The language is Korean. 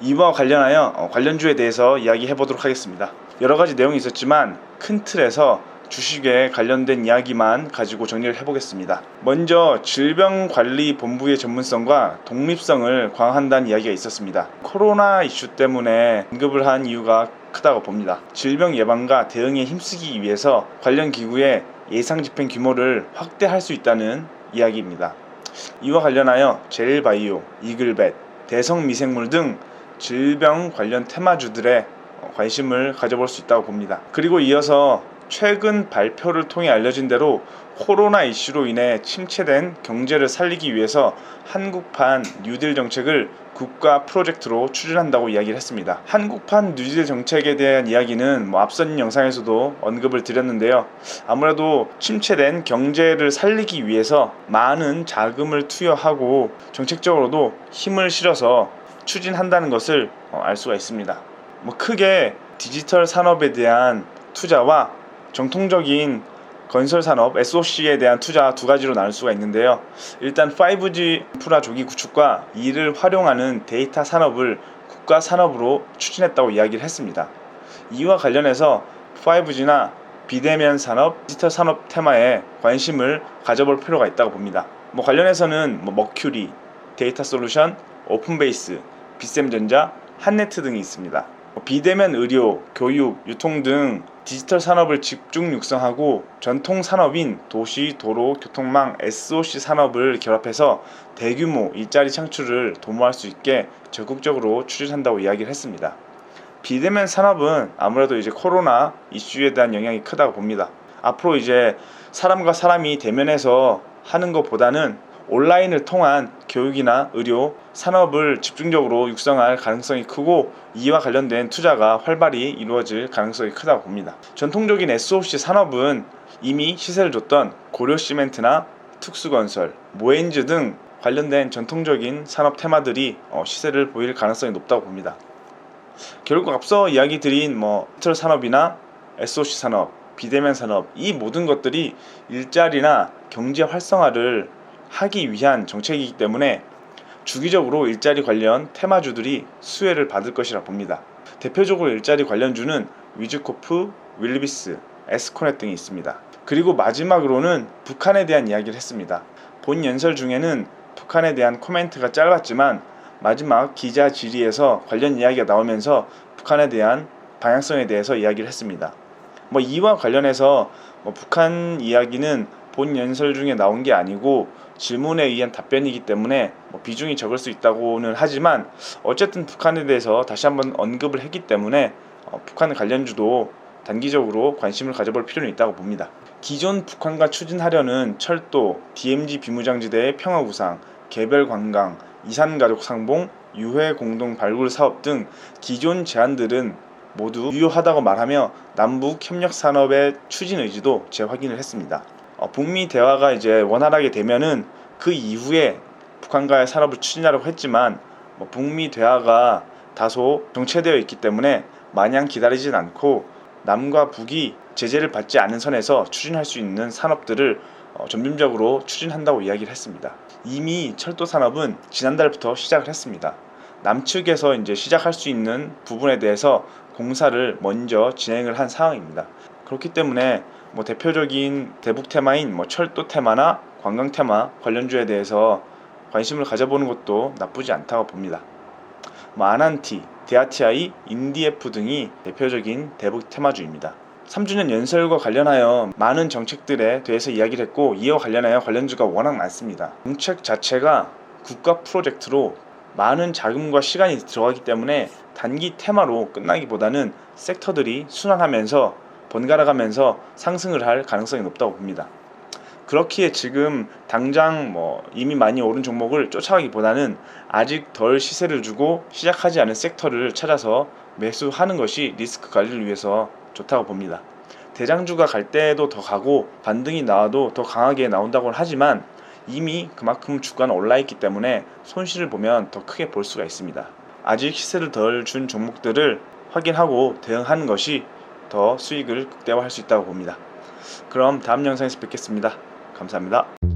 이와 관련하여 관련주에 대해서 이야기해 보도록 하겠습니다. 여러 가지 내용이 있었지만 큰 틀에서 주식에 관련된 이야기만 가지고 정리를 해보겠습니다. 먼저 질병관리본부의 전문성과 독립성을 강화한다는 이야기가 있었습니다. 코로나 이슈 때문에 언급을 한 이유가 크다고 봅니다. 질병 예방과 대응에 힘쓰기 위해서 관련 기구의 예상 집행 규모를 확대할 수 있다는 이야기입니다. 이와 관련하여 젤바이오, 이글벳, 대성미생물 등 질병 관련 테마주들의 관심을 가져볼 수 있다고 봅니다. 그리고 이어서 최근 발표를 통해 알려진 대로 코로나 이슈로 인해 침체된 경제를 살리기 위해서 한국판 뉴딜 정책을 국가 프로젝트로 추진한다고 이야기를 했습니다. 한국판 뉴딜 정책에 대한 이야기는 앞선 영상에서도 언급을 드렸는데요. 아무래도 침체된 경제를 살리기 위해서 많은 자금을 투여하고 정책적으로도 힘을 실어서 추진한다는 것을 알 수가 있습니다. 크게 디지털 산업에 대한 투자와 정통적인 건설 산업 SOC에 대한 투자 두 가지로 나눌 수가 있는데요. 일단 5G 인프라 조기 구축과 이를 활용하는 데이터 산업을 국가 산업으로 추진했다고 이야기를 했습니다. 이와 관련해서 5G나 비대면 산업, 디지털 산업 테마에 관심을 가져볼 필요가 있다고 봅니다. 관련해서는 머큐리, 데이터 솔루션, 오픈베이스, 빗셈전자, 한네트 등이 있습니다. 비대면 의료, 교육, 유통 등 디지털 산업을 집중 육성하고 전통 산업인 도시, 도로, 교통망, SOC 산업을 결합해서 대규모 일자리 창출을 도모할 수 있게 적극적으로 추진한다고 이야기를 했습니다. 비대면 산업은 아무래도 코로나 이슈에 대한 영향이 크다고 봅니다. 앞으로 사람과 사람이 대면해서 하는 것보다는 온라인을 통한 교육이나 의료, 산업을 집중적으로 육성할 가능성이 크고 이와 관련된 투자가 활발히 이루어질 가능성이 크다고 봅니다. 전통적인 SOC 산업은 이미 시세를 줬던 고려시멘트나 특수건설, 모엔즈 등 관련된 전통적인 산업 테마들이 시세를 보일 가능성이 높다고 봅니다. 결국 앞서 이야기 드린 디지털 산업이나 SOC 산업, 비대면 산업 이 모든 것들이 일자리나 경제 활성화를 하기 위한 정책이기 때문에 주기적으로 일자리 관련 테마주들이 수혜를 받을 것이라 봅니다. 대표적으로 일자리 관련주는 위즈코프, 윌비스, 에스코넷 등이 있습니다. 그리고 마지막으로는 북한에 대한 이야기를 했습니다. 본 연설 중에는 북한에 대한 코멘트가 짧았지만 마지막 기자 질의에서 관련 이야기가 나오면서 북한에 대한 방향성에 대해서 이야기를 했습니다. 이와 관련해서 북한 이야기는 본 연설 중에 나온 게 아니고 질문에 의한 답변이기 때문에 비중이 적을 수 있다고는 하지만 어쨌든 북한에 대해서 다시 한번 언급을 했기 때문에 북한 관련주도 단기적으로 관심을 가져볼 필요는 있다고 봅니다. 기존 북한과 추진하려는 철도, DMZ 비무장지대의 평화구상, 개별관광, 이산가족 상봉, 유해 공동 발굴 사업 등 기존 제안들은 모두 유효하다고 말하며 남북 협력 산업의 추진 의지도 재확인을 했습니다. 북미 대화가 원활하게 되면은 그 이후에 북한과의 산업을 추진하려고 했지만 북미 대화가 다소 정체되어 있기 때문에 마냥 기다리진 않고 남과 북이 제재를 받지 않은 선에서 추진할 수 있는 산업들을 점진적으로 추진한다고 이야기를 했습니다. 이미 철도 산업은 지난달부터 시작을 했습니다. 남측에서 시작할 수 있는 부분에 대해서 공사를 먼저 진행을 한 상황입니다. 그렇기 때문에 대표적인 대북 테마인 철도 테마나 관광 테마 관련주에 대해서 관심을 가져보는 것도 나쁘지 않다고 봅니다. 아난티, 데아티아이, 인디에프 등이 대표적인 대북 테마주입니다. 3주년 연설과 관련하여 많은 정책들에 대해서 이야기를 했고 이와 관련하여 관련주가 워낙 많습니다. 정책 자체가 국가 프로젝트로 많은 자금과 시간이 들어가기 때문에 단기 테마로 끝나기보다는 섹터들이 순환하면서 번갈아가면서 상승을 할 가능성이 높다고 봅니다. 그렇기에 지금 당장 이미 많이 오른 종목을 쫓아가기보다는 아직 덜 시세를 주고 시작하지 않은 섹터를 찾아서 매수하는 것이 리스크 관리를 위해서 좋다고 봅니다. 대장주가 갈 때도 더 가고 반등이 나와도 더 강하게 나온다고 하지만 이미 그만큼 주가는 올라있기 때문에 손실을 보면 더 크게 볼 수가 있습니다. 아직 시세를 덜 준 종목들을 확인하고 대응하는 것이 더 수익을 극대화할 수 있다고 봅니다. 그럼 다음 영상에서 뵙겠습니다. 감사합니다.